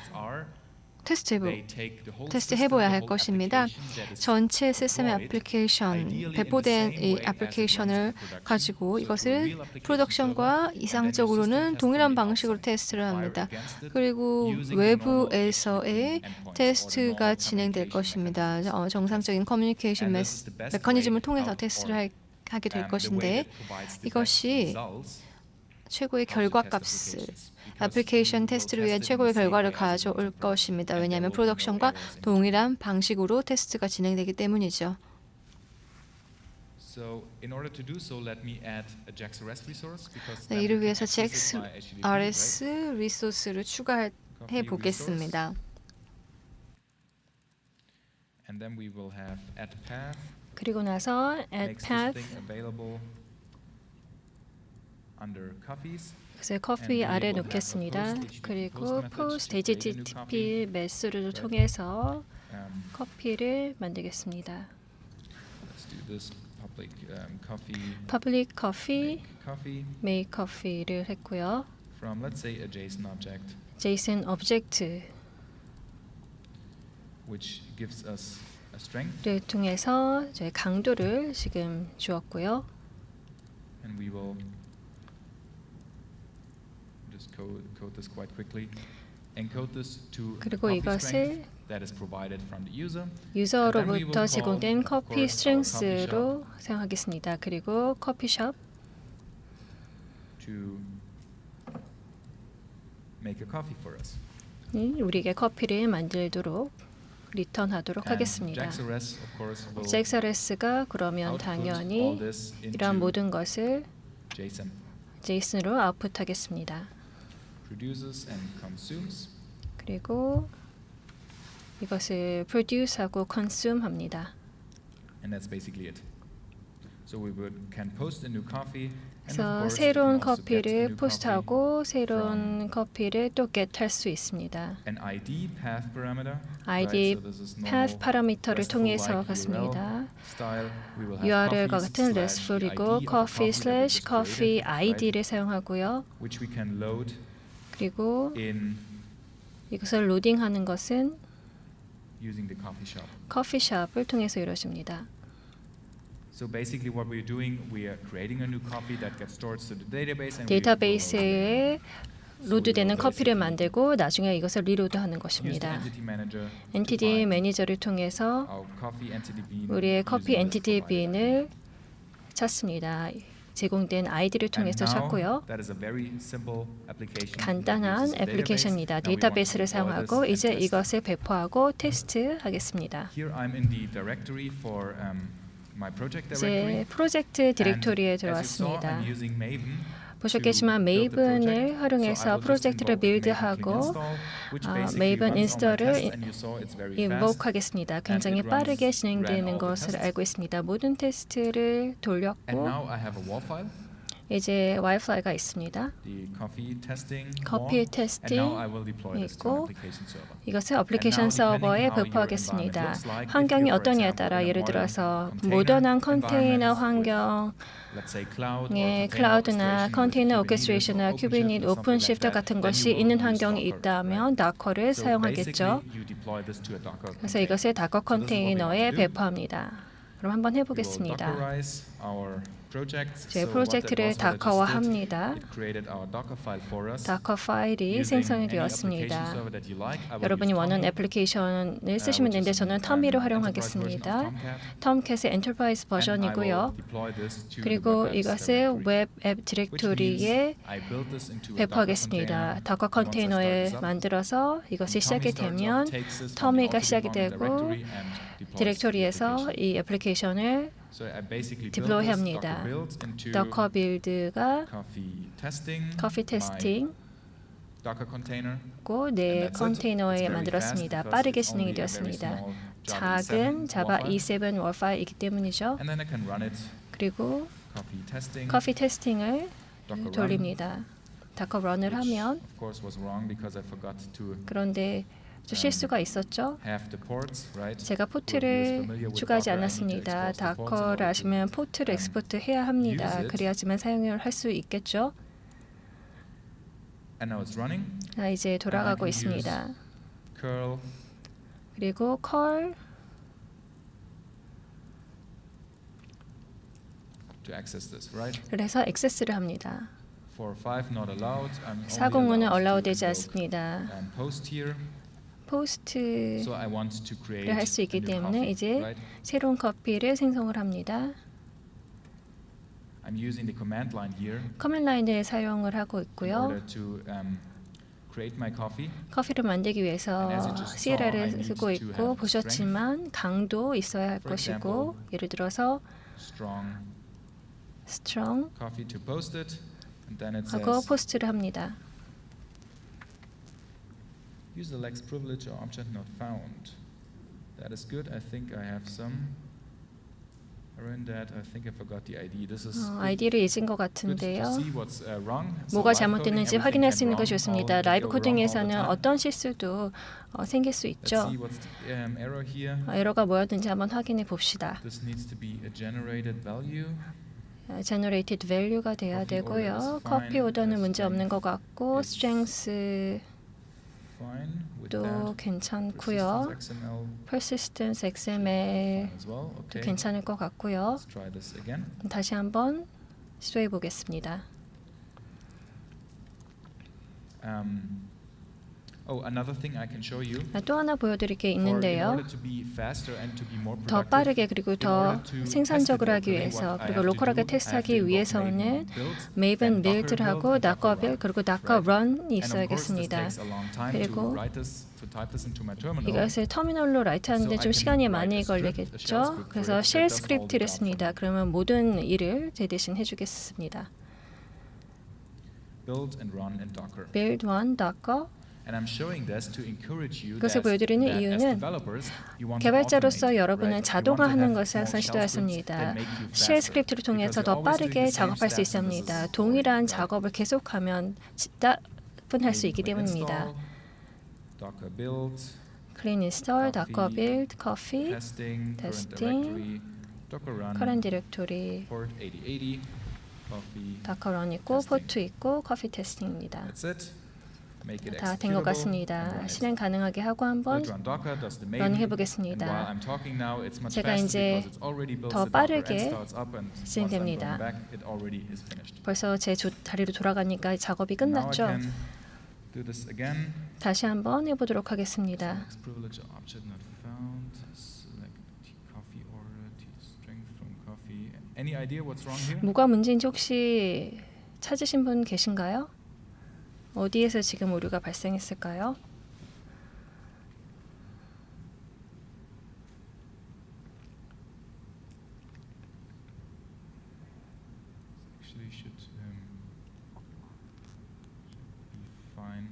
테스트해봐야 할 것입니다. 전체 시스템의 애플리케이션, 배포된 이 애플리케이션을 가지고 이것을 프로덕션과 이상적으로는 동일한 방식으로 테스트를 합니다. 그리고 외부에서의 테스트가 진행될 것입니다. 정상적인 커뮤니케이션 메커니즘을 통해서 테스트를 하게 될 것인데 이것이 최고의 결과값을 애플리케이션 테스트를 위한 최고의 결과를 가져올 것입니다. 왜냐하면 프로덕션과 동일한 방식으로 테스트가 진행되기 때문이죠. 네, 이를 위해서 JAX-RS 리소스를 추가해 보겠습니다. 그리고 나서 add path 그래서 커피 아래 놓겠습니다. 그리고 post http 매스를 통해서 커피를 만들겠습니다. public coffee, make coffee를 했고요. From let's say a JSON object, JSON object which gives us a strength, 를 통해서 저희 강도를 지금 주었고요. and we will just code this quite quickly. Encode this to 그리고 coffee 이것을 strength that is provided from the user. 유저로부터 제공된 커피 course, our 스트렝스로 사용하겠습니다. 그리고 커피숍 to make a coffee for us. 우리에게 커피를 만들도록 리턴하도록 하겠습니다. JAX-RS, of course, will JAX-RS가 그러면 output 당연히 all this 이러한 into 모든 것을 JSON. JSON으로 아웃풋하겠습니다. Produces and consumes. 그리고 이것을 produce하고 consume합니다. And that's basically it. So we can post a new coffee 그래서 새로운 커피를 포스트하고 새로운 커피를 또 get할 수 있습니다. An ID path parameter. ID right? So this is normal path 파라미터를 RESTful 통해서 like 같습니다. style. We will have URL과 coffees 같은 slash RESTful이고 the ID of a coffee coffee that we just coffee created, right? ID를 사용하고요. Which we can load 그리고 in 이것을 로딩하는 것은 using the coffee shop. 커피숍을 통해서 이루어집니다. So basically what we're doing, we are creating a new coffee that gets stored to the database and we will load it. 데이터베이스에 로드되는 커피를 만들고 나중에 이것을 리로드하는 Use the 것입니다. entity manager to 엔티티 find 매니저를 통해서 our coffee entity bean 우리의 커피 using this 엔티티 provided 빈을 찾습니다. 제공된 아이디를 통해서 And now, 찾고요. that is a very simple application that 간단한 uses a 애플리케이션입니다. database. Now we want to 데이터베이스를 deploy this 사용하고 and 이제 test. 이것을 배포하고 테스트하겠습니다. Here I'm in the directory for my project 이제 directory. 프로젝트 디렉토리에 And as you saw, 들어왔습니다. I'm using Maven 보셨겠지만 to build the project. 메이븐을 So 활용해서 I will just 프로젝트를 invoke Maven 빌드하고 clean install, which basically 메이븐 runs all my 인스톨을 tests, and you saw it's very fast. 인복하겠습니다. 굉장히 it runs- 빠르게 ran 진행되는 all the 것을 tests. 알고 있습니다. 모든 테스트를 And 돌렸고 now I have a WAR file, 이제 와이파이가 있습니다. the coffee testing 커피 WAR, 테스팅 and now I will deploy this to an 있고 application server. 이것을 애플리케이션 서버에 배포하겠습니다. 환경이 어떠냐에 따라 예를 들어서 모던한 컨테이너 환경 Let's say cloud, 예, 클라우드나 컨테이너 오케스트레이션이나 큐비닛, 오픈시프트 같은 것이 있는 환경이 있다면 다커를 사용하겠죠. 그래서 이것을 다커 컨테이너에 배포합니다. 그럼 한번 해보겠습니다. 제 프로젝트를 다커화합니다. 다커 파일이 생성이 되었습니다. 여러분이 원하는 애플리케이션을 쓰시면 되는데 저는 터미를 활용하겠습니다. 톰캣의 엔터프라이즈 버전이고요. 그리고 이것을 웹 앱 디렉토리에 배포하겠습니다. 다커 컨테이너에 만들어서 이것이 시작이 되면 터미가 시작이 되고 디렉토리에서 이 애플리케이션을 디플로이합니다. 더커 빌드가 커피 테스팅 고 네 컨테이너에 만들었습니다. 빠르게 진행이 되었습니다. 작은 자바 E7 월 파일이기 때문이죠. 그리고 커피 테스팅을 돌립니다. 다커 런을 하면 그런데 좀 실수가 있었죠. 제가 포트를 추가하지 않았습니다. 다커를 아시면 포트를 엑스포트 해야 합니다. 그래야지만 사용을 할 수 있겠죠. 이제 돌아가고 있습니다. 그리고 컬 그래서 액세스를 합니다. 405는 allow 되지 않습니다. 포스트를 할 수 있기 때문에 이제 새로운 커피를 생성을 합니다. 커맨드 라인을 사용을 하고 있고요. 커피를 만들기 위해서 CLR을 쓰고 있고 보셨지만 강도 있어야 할 것이고 예를 들어서 strong 하고 포스트를 합니다. User lacks privilege or object not found. That is good. I think I have some error in that. I think I forgot the ID. This is 아이디를 잊은 것 good to 같은데요. see what's wrong. So 뭐가 live 잘못됐는지 coding, 확인할 수 everything 있는 can 것이 wrong, 좋습니다. all 라이브 go wrong all the 코딩에서는 time. 어떤 실수도 생길 수 Let's 있죠. see what's the error here. 에러가 뭐였는지 한번 확인해 봅시다. This needs to be a generated value. generated value가 돼야 Coffee order 되고요. is 커피 fine. 오더는 문제 Strength 없는 것 같고 is strength도 Fine with that. 괜찮고요. Persistence XML persistence XML도 fine as well. Okay. 괜찮을 것 같고요. Let's try this again. 다시 한번 시도해 보겠습니다. Another thing I can show you. 또 하나 보여드릴 게 In 있는데요. order to be faster and to be more 더 productive, 빠르게 그리고 더 생산적으로 하기 위해서 그리고 로컬하게 테스트하기 위해서는 메이븐 빌드를 하고 다커 빌드 그리고 다커 런이 있어야겠습니다. 그리고 이것을 터미널로 라이트하는데 좀 시간이 많이 걸리겠죠. 그래서 쉘 스크립트를 씁니다. 그러면 모든 일을 제 대신 해주겠습니다. build and run in Docker. build one docker And I'm showing this to encourage you 이것을 that 보여드리는 as 이유는 developers, you want to 개발자로서 automate, 여러분은 right? You want to 자동화하는 have 것을 more 항상 shell scripts 시도했습니다. that make you 쉘 faster. 스크립트를 통해서 Because 더 you're always 빠르게 doing the same 작업할 수 steps and this 있습니다. is 동일한 boring, right? 작업을 계속하면 따분할 수 Maybe 있기 clean 때문입니다. install, Docker build, Clean install, Coffee, Docker build, Coffee, testing, current testing, directory, Docker run, current directory, port 8080, Coffee. Docker run 있고 testing. 포트 있고 Coffee testing입니다. That's it. Make it 다 된 것 executable and 같습니다. run it. 실행 가능하게 하고 한번 Let run Docker, does the 런 main. 해보겠습니다. And while I'm talking now, it's much 제가 faster 이제 because it's already built 더 the Docker 빠르게 and starts up and once I'm 진행됩니다. going back, it already is finished. 벌써 제 자리로 돌아가니까 작업이 Now I 끝났죠. can do this again. 다시 한번 해보도록 하겠습니다. Next privilege object not found. Select coffee order, string from coffee. Any idea what's wrong here? 뭐가 문제인지 혹시 찾으신 분 계신가요? 어디에서 지금 오류가 발생했을까요? Actually should be fine.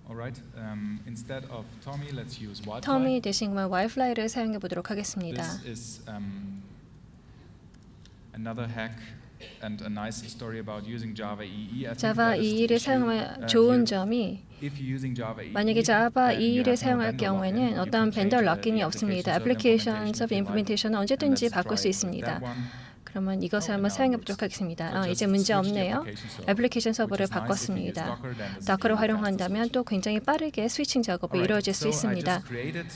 Alright, instead of Tommy, let's use Wildfly. 터미 대신 와이플라이를 사용해 보도록 하겠습니다. This is another hack and a nice story about using Java EE. I think 자바 that is the 2.1을 issue, 사용하면 좋은 here. 점이 If you're using Java EE, 만약에 자바 then you 2.1을 have no 사용할 vendor 경우에는 lock-in. You 어떤 can 벤더 change the 락인이 없습니다. applications 애플리케이션스 of 임플리멘테이션은 And 언제든지 let's 바꿀 수 try 있습니다. that one. 그러면 이것을 Oh, 한번 and now 사용해 it 보도록 works. 하겠습니다. So just 이제 문제 switch the 없네요. application server, 애플리케이션 which 서버를 is nice. If you use 바꿨습니다. Docker, then this is 다커를 really fast to 활용한다면 switch. 또 굉장히 빠르게 스위칭 작업이 Alright, 이루어질 수 so I 있습니다. just created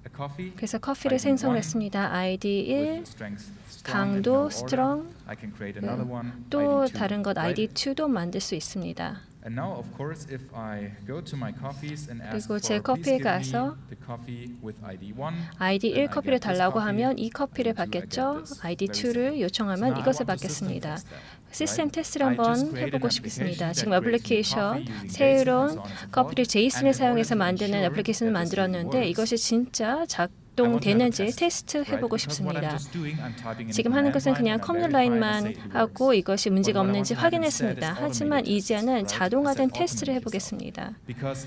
a coffee. 그래서 커피를 ID 생성을 1 했습니다. ID 1, with strength strong 강도 and no order. strong, I can create another one, 또 ID 2, 다른 것 right? ID 2도 만들 수 있습니다. And now, of course, if I go to my coffees and ask 그리고 제 for please 커피에 give me 가서 the coffee with ID 1, ID then 1 I 커피를 get this 달라고 coffee, 하면 이 커피를 ID 2 I get 받겠죠. this. ID Very 2를 simple. 요청하면 So now I 이것을 want to system 받겠습니다. test that, 시스템 right? 테스트를 I 한번 just created 해보고 an 싶습니다. application 지금 that creates new 애플리케이션 coffee using JSON and 새로운 so on and so forth. 커피를 JSON을 And in order 사용해서 to 만드는 ensure 애플리케이션을 that this really 만들었는데 works, 이것이 진짜 I want to have a 작동되는지 test, 테스트 right? 해보고 Because what I'm 싶습니다. just doing, I'm typing in a 지금 하는 command 것은 line 그냥 and I 커맨드 verify and I 라인만 say it works. 하고 이것이 문제가 But what I 없는지 want to have instead 확인했습니다. is 하지만 automated tests, 이제는 right? I 자동화된 said 테스트를 automate 해보겠습니다. Because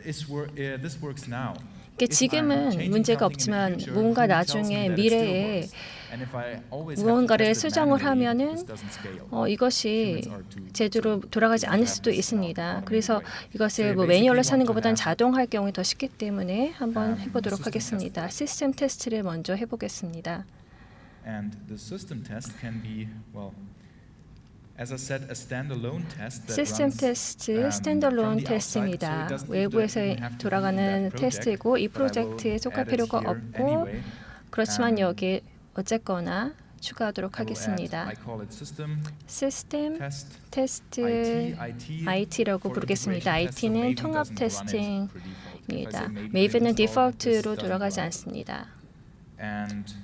this works now. 이게 지금은 문제가 없지만 뭔가 나중에 미래에 무언가를 수정을 하면은 이것이 제대로 돌아가지 않을 수도 있습니다. 그래서 이것을 매뉴얼로 찾는 것보다는 자동할 경우에 더 쉽기 때문에 한번 해보도록 하겠습니다. 시스템 테스트를 먼저 해보겠습니다. And the system test can be, well, as I said, a standalone test that 시스템 runs, 테스트 스탠더론 from the outside, 테스트입니다. so it doesn't 외부에서 even have to be 돌아가는 that project, 테스트이고 이 but I will 프로젝트에 속할 add it 필요가 here 없고 anyway. 그렇지만 여기에 어쨌거나 추가하도록 I will add, 하겠습니다. I call it system 시스템 test 테스트 IT IT라고 for 부르겠습니다. integration test, so IT는 Maven 통합 doesn't run it per default. If I 테스팅입니다. say Maven 메이븐은 install, this 디폴트로 doesn't 돌아가지 run. 않습니다. And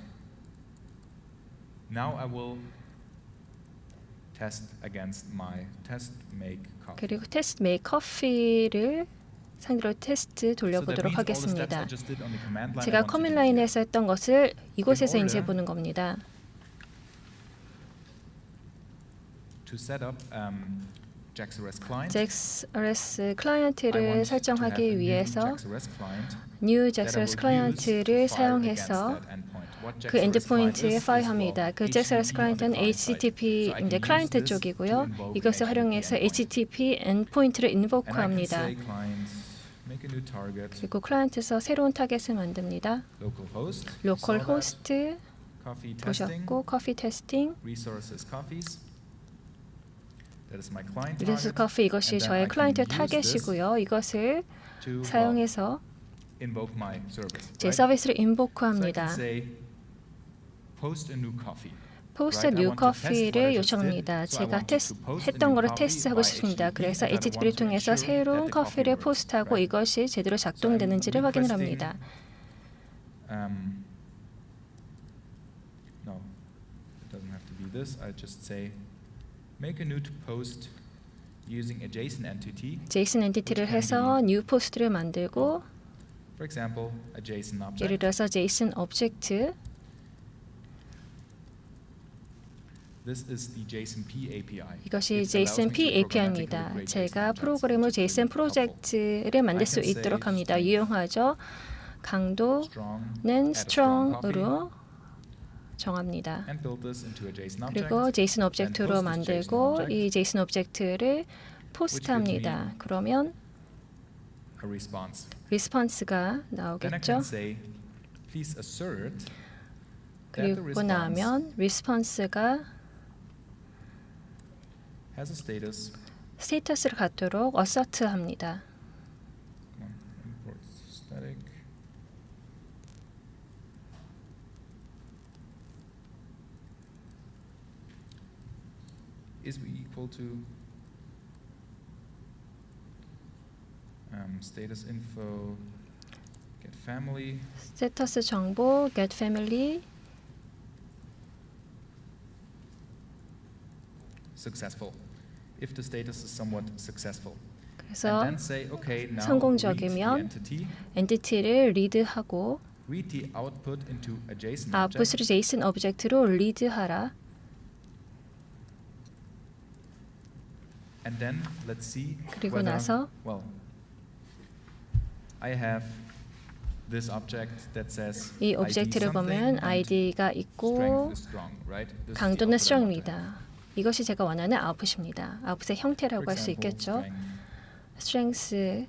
now I will test against my test make coffee. 그리고 테스트 메이크 커피를 상대로 테스트 So that 돌려보도록 means all the steps I 하겠습니다. just did on the command line, I 제가 want to 커맨드 do 라인에서 했던 것을 이곳에서 In 이제 order 보는 겁니다. to set up JAX-RS client. JAX-RS I want 클라이언트를 to have a 설정하기 new 위해서 JAX-RS client New that I JAX-RS will 클라이언트를 use to fire against 사용해서 that endpoint. What 그 JAX-RS 엔드포인트에 client is, 파이합니다. well, 그 JAX-RS HTTP on the 클라이언트는 client side. So I HTTP인데 can 클라이언트 use this to 쪽이고요. invoke 이것을 an 활용해서 HTTP endpoint. HTTP 엔드포인트를 And I can 인보크합니다. say client, make a new target, 그리고 클라이언트에서 새로운 타겟을 만듭니다. localhost, 로컬 saw that, 호스트 coffee testing, 보셨고 커피 테스팅 resources coffees. That is my client 리소스 target. 커피 이것이 And then 저의 I can 클라이언트 use this 타겟이고요. 이것을 to, well, 사용해서 invoke my service. 제 right? 서비스를 So I can 인보크합니다. say, post a new coffee. 포스트 Right, I 뉴 want to test what I 커피를 just 요청합니다. did. So I 제가 want to post a 했던 new 거를 coffee 테스트하고 by 싶습니다. HTTP, 그래서 and I want HTTP를 to 통해서 ensure that 새로운 the coffee 커피를 works, 포스트하고 right? 이것이 제대로 So I'm 작동되는지를 확인을 requesting, 합니다. No, it doesn't have to be this. I just say, make a new post using a JSON entity. 제이슨 엔티티를 해서 뉴 포스트를 만들고 For example, a JSON 예를 object. 들어서 제이슨 오브젝트 This is the JSON-P API. 이것이 It allows me JSON-P to API입니다. programmatically create 제가 JSON 프로그램으로 objects, which is JSON really helpful. 프로젝트를 만들 수 I can 있도록 say 합니다. strength. 유용하죠. 강도는 Strong, add a strong copy, strong으로 정합니다. and build this into a JSON 그리고 object. JSON 오브젝트로 post this 만들고 JSON object, 이 JSON 오브젝트를 포스트합니다. 그러면 A response. 리스폰스가 Then I 나오겠죠. can say, please assert that the 그리고 response 나면 리스폰스가 has a status. 스테이터스를 갖도록 어서트합니다. Come on, import static. Is equal to status info get family 스테이터스 정보 get family successful if the status is somewhat successful. 그래서 And then say, okay, now 성공적이면 read the entity, 엔티티를 리드하고 read the output into a JSON 아웃풋을 object, JSON 오브젝트로 리드하라. and then let's see 그리고 whether, 나서 well, I have this object that says 이 ID 오브젝트를 something 보면 and 아이디가 strength 있고 is strong, right? This is the 강도는 output I want. strong입니다. 이것이 제가 원하는 아웃풋입니다. 아웃풋의 For 형태라고 할 수 example, 있겠죠. strength. strength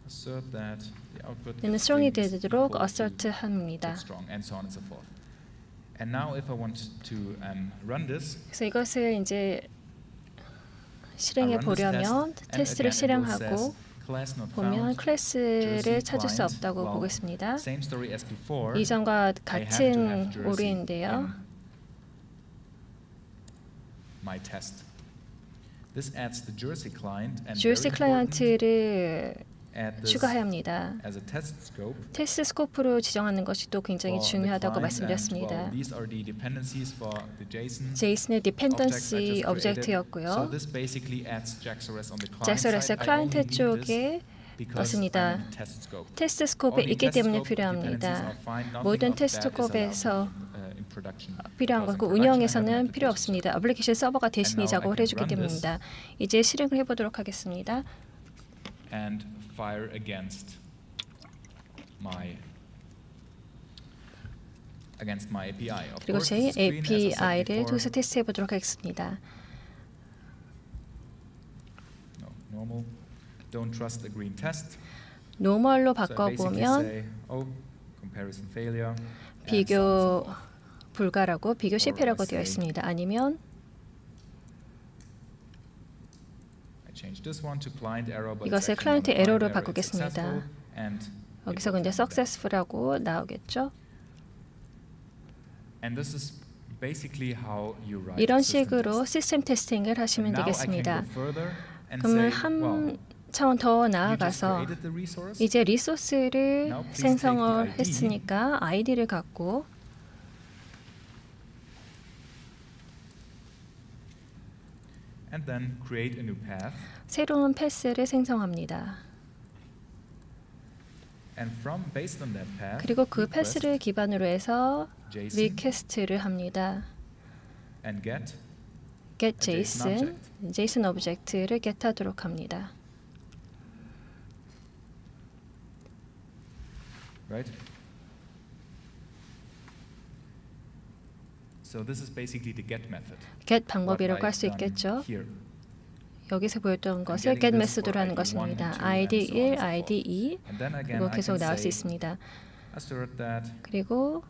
Assert that the output 얘는 is strong이 string is 되도록 equal to assert합니다. get strong, and so on and so forth. And now, if I want to run this, 그래서 이것을 이제 실행해 I run this 보려면 test, and 테스트를 again, it will 실행하고 says, class not 보면 found, 클래스를 Jersey 찾을 수 client, 없다고 well, 보겠습니다. Same story as before. 이전과 I have to 같은 have Jersey 오류인데요. in my test. This adds the Jersey client and Jersey very important, 클라이언트를 add this 추가해야 합니다. as a test scope. 테스트 스코프로 지정하는 것이 또 굉장히 for the 중요하다고 client, and, 말씀드렸습니다. well, these are the dependencies for the JSON 제이슨의 objects I 디펜던시 just created. So 오브젝트였고요. this basically adds JAX-RS on the client 잭스레스 side. I only 클라이언트 need this 쪽에 because 넣습니다. I'm in the test scope. 테스트 스코프에 Only 있기 test 때문에 scope dependencies 필요합니다. are fine. Nothing 모든 of 테스트 that is allowed 스코프에서 in production. 필요한 Because in 거고 production I 운영에서는 haven't 필요 application. 없습니다. 애플리케이션 서버가 대신에 And now I 작업을 can 해주기 run this. 때문입니다. 이제 실행을 해보도록 하겠습니다. And fire against my API. Of 그리고 course, 제 this screen, as I said API를 before, 통해서 테스트해 보도록 하겠습니다. no, normal. Don't trust the green test. 노멀로 So I basically 바꿔보면 say, oh, comparison failure. and so on and so 비교 forth. 불가라고 비교 실패라고 Or I 되어 say- 있습니다. 아니면 I change this one to client error, but it's 이것을 actually 클라이언트 not a client 에러로 error, it's 바꾸겠습니다. successful, and it 여기서 will 근데 tell me that. successful라고 나오겠죠. And this is basically how you write 이런 system 식으로 test. 시스템 테스팅을 하시면 And now I can 되겠습니다. go further and 그러면 say, 한 well, 차원 더 you just 나아가서 created the resource. 이제 리소스를 Now please 생성을 take the ID. 했으니까 아이디를 갖고 And then create a new path. 새로운 패스를 생성합니다. And based on that path, 그리고 그 request 패스를 기반으로 해서 JSON 리퀘스트를 합니다. and get get a JSON JSON, JSON 오브젝트를 get하도록 합니다. right? So this is basically the get method. get What 방법이라고 할 I've 수 done 있겠죠. here. 여기서 보였던 것을 getting get this for 메소드로 하는 ID1, 것입니다. ID2, ID and so on 1, and so ID forth. 2 And then again, 그리고 I 계속 can 나올 수 say 있습니다. assert that 그리고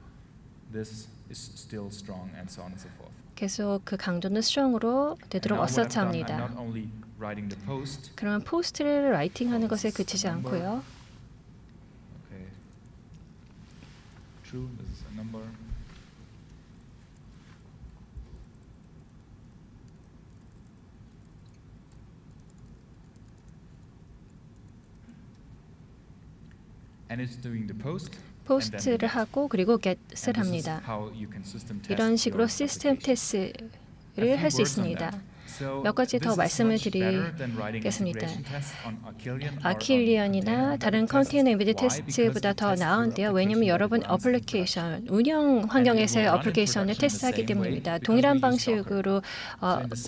this is still strong and so on and so forth. 계속 그 강도는 strong으로 And 되도록 now what I've done, I'm 어서트합니다. not only writing the post. 그러면 포스트를 라이팅하는 것에 그치지 않고요. Okay. True. This is a number. And it's doing the post. 포스트를 하고 그리고 get을 합니다. 이런 식으로 시스템 테스트를 할 수 있습니다. 몇 가지 더 말씀을 드리겠습니다. 아킬리언이나 다른 컨테이너 임베드 테스트보다 더 나은데요. 왜냐하면 여러분 어플리케이션, 운영 환경에서의 어플리케이션을 테스트하기 때문입니다. 동일한 방식으로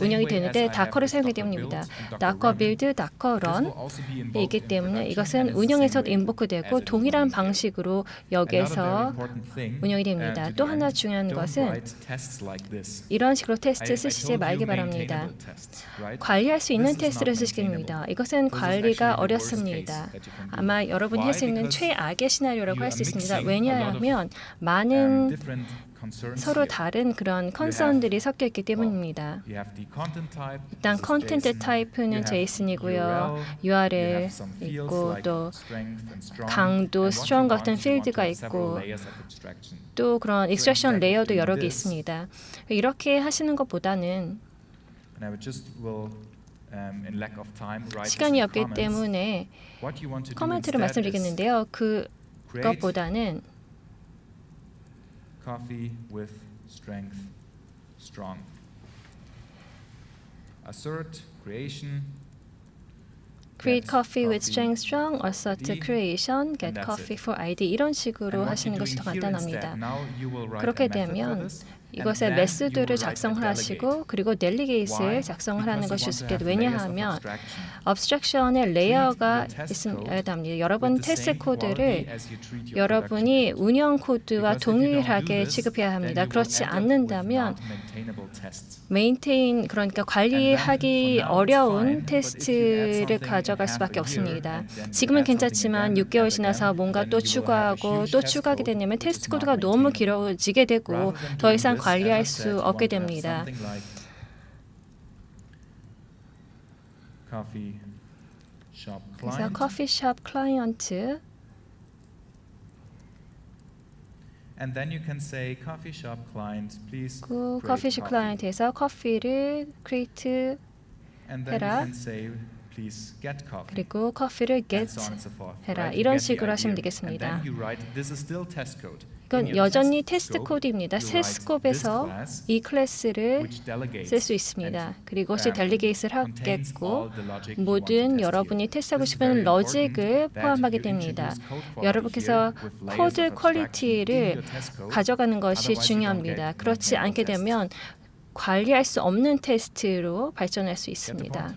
운영이 되는데 다커를 사용하기 때문입니다. 다커 빌드, 다커 런이기 때문에 이것은 운영에서 인보크되고 동일한 방식으로 여기에서 운영이 됩니다. 또 하나 중요한 것은 이런 식으로 테스트 쓰시지 말기 바랍니다. 관리할 수 있는 테스트를 쓰시기 됩니다. 이것은 관리가 어렵습니다. 아마 여러분이 할 수 있는 최악의 시나리오라고 할 수 있습니다. 왜냐하면 많은 서로 다른 그런 컨선들이 섞여 있기 때문입니다. 일단 컨텐트 타입은 JSON이고요. URL 있고 또 강도, strong 같은 필드가 있고 또 그런 익스트랙션 레이어도 여러 개 있습니다. 이렇게 하시는 것보다는 시간이 없기 때문에 코멘트를 말씀드리겠는데요. 그것보다는 Coffee with strength, strong. Assert, creation. create coffee with strength strong, assert creation, get coffee for ID 이런 식으로 하시는 것이 더 간단합니다. 그렇게 되면 이것의 메소드를 작성하시고 그리고 델리게이트를 작성하는 것이 좋습니다. 왜냐하면 abstraction의 레이어가 있어야 합니다. 여러분 테스트 코드를 여러분이 운영 코드와 동일하게 취급해야 합니다. 그렇지 않는다면 메인테인 그러니까 관리하기 어려운 테스트를 가져갈 수밖에 없습니다. 지금은 괜찮지만 6개월 지나서 뭔가 또 추가하고 또 추가하게 되면 테스트 코드가 너무 길어지게 되고 더 이상 관리할 수 없게 됩니다. 그래서 커피숍 클라이언트 그 커피숍 클라이언트에서 커피를 크리에이트 해라. 그리고 커피를 get 해라. 이런 식으로 하시면 되겠습니다. 이건 여전히 테스트 코드입니다. 새 스콥에서 이 클래스를 쓸 수 있습니다. 그리고 혹시 델리게이트를 하겠고 모든 여러분이 테스트하고 싶은 로직을 포함하게 됩니다. 여러분께서 코드 퀄리티를 가져가는 것이 중요합니다. 그렇지 않게 되면 관리할 수 없는 테스트로 발전할 수 있습니다.